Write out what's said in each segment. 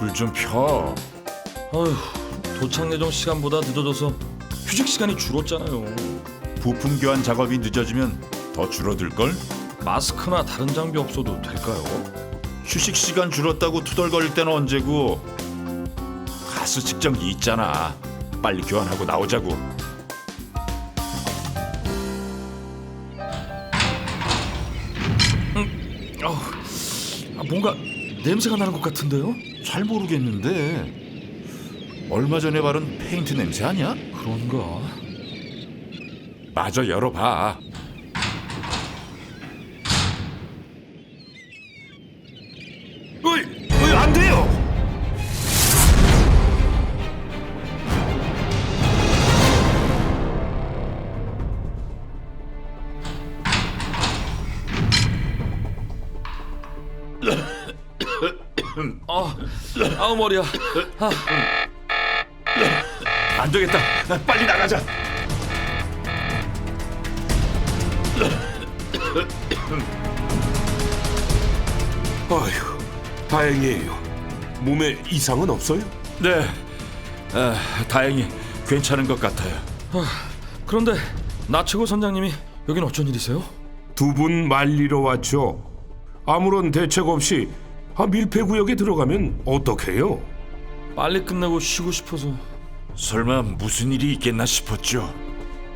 불 좀 펴. 어휴, 도착 예정 시간보다 늦어져서 휴식 시간이 줄었잖아요. 부품 교환 작업이 늦어지면 더 줄어들걸? 마스크나 다른 장비 없어도 될까요? 휴식 시간 줄었다고 투덜거릴 때는 언제고. 가스 측정기 있잖아. 빨리 교환하고 나오자고. 뭔가 냄새가 나는 것 같은데요? 잘 모르겠는데 얼마 전에 바른 페인트 냄새 아니야? 그런가? 마저 열어봐. 어이, 안 돼요. 아우 머리야. 안 되겠다. 빨리 나가자. 아휴, 다행이에요. 몸에 이상은 없어요? 네. 다행히 괜찮은 것 같아요. 그런데 나치고 선장님이 여긴 어쩐 일이세요? 두 분 말리러 왔죠. 아무런 대책 없이 밀폐구역에 들어가면 어떡해요? 빨리 끝내고 쉬고 싶어서. 설마 무슨 일이 있겠나 싶었죠.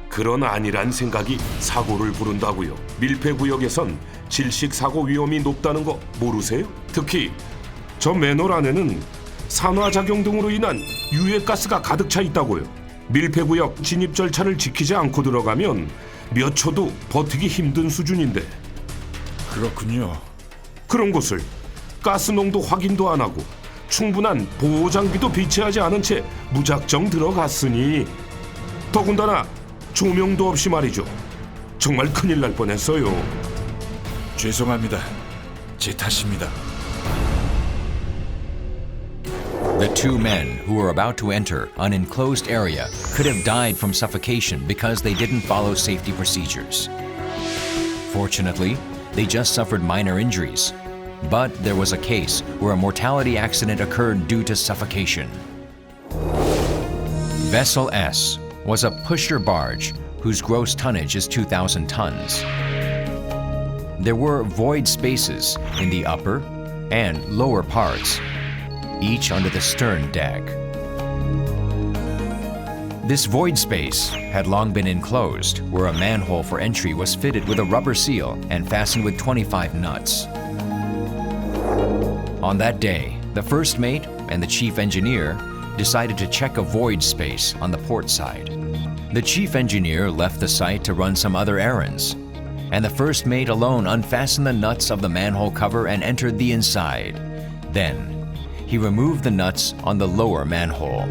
그런 아니란 생각이 사고를 부른다고요. 밀폐구역에선 질식사고 위험이 높다는 거 모르세요? 특히 저 맨홀 안에는 산화작용 등으로 인한 유해가스가 가득 차 있다고요. 밀폐구역 진입 절차를 지키지 않고 들어가면 몇 초도 버티기 힘든 수준인데 그렇군요. 그런 곳을 가스 농도 확인도 안 하고 충분한 보호 장비도 비치하지 않은 채 무작정 들어갔으니 더군다나 조명도 없이 말이죠. 정말 큰일 날 뻔했어요. 죄송합니다. 제 탓입니다. The two men who were about to enter an enclosed area could have died from suffocation because they didn't follow safety procedures. Fortunately, they just suffered minor injuries. But there was a case where a mortality accident occurred due to suffocation. Vessel S was a pusher barge whose gross tonnage is 2,000 tons. There were void spaces in the upper and lower parts, each under the stern deck. This void space had long been enclosed, where a manhole for entry was fitted with a rubber seal and fastened with 25 nuts. On that day, the first mate and the chief engineer decided to check a void space on the port side. The chief engineer left the site to run some other errands, and the first mate alone unfastened the nuts of the manhole cover and entered the inside. Then, he removed the nuts on the lower manhole.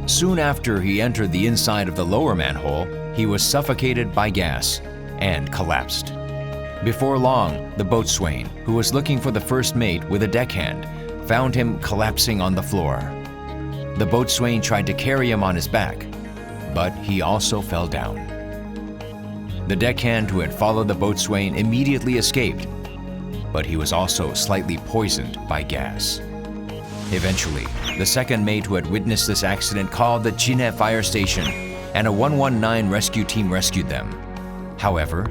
Soon after he entered the inside of the lower manhole, he was suffocated by gas and collapsed. Before long, the boatswain, who was looking for the first mate with a deckhand, found him collapsing on the floor. The boatswain tried to carry him on his back, but he also fell down. The deckhand who had followed the boatswain immediately escaped, but he was also slightly poisoned by gas. Eventually, the second mate who had witnessed this accident called the Chine fire station, and a 119 rescue team rescued them. However,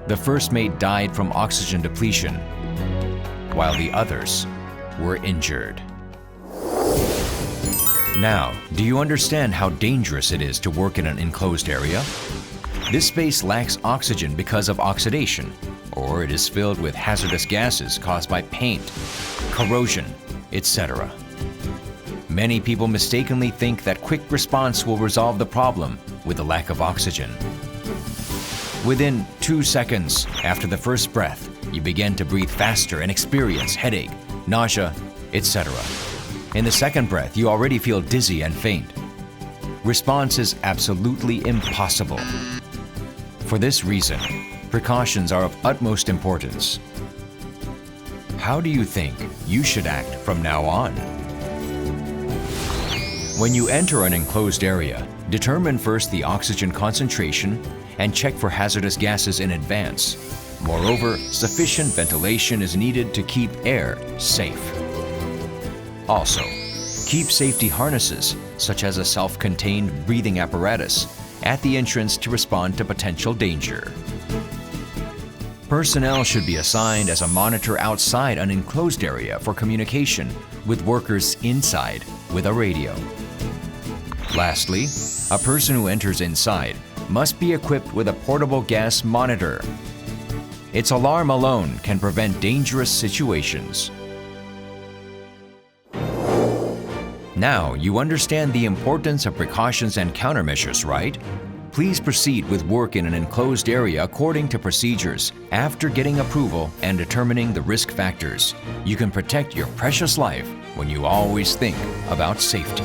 the first mate died from oxygen depletion, while the others were injured. Now, do you understand how dangerous it is to work in an enclosed area? This space lacks oxygen because of oxidation, or it is filled with hazardous gases caused by paint, corrosion, etc. Many people mistakenly think that quick response will resolve the problem with the lack of oxygen. Within 2 seconds after the first breath, you begin to breathe faster and experience headache, nausea, etc. In the second breath, you already feel dizzy and faint. Response is absolutely impossible. For this reason, precautions are of utmost importance. How do you think you should act from now on? When you enter an enclosed area, determine first the oxygen concentration and check for hazardous gases in advance. Moreover, sufficient ventilation is needed to keep air safe. Also, keep safety harnesses, such as a self-contained breathing apparatus, at the entrance to respond to potential danger. Personnel should be assigned as a monitor outside an enclosed area for communication with workers inside with a radio. Lastly, a person who enters inside must be equipped with a portable gas monitor. Its alarm alone can prevent dangerous situations. Now you understand the importance of precautions and countermeasures, right? Please proceed with work in an enclosed area according to procedures. After getting approval and determining the risk factors, you can protect your precious life when you always think about safety.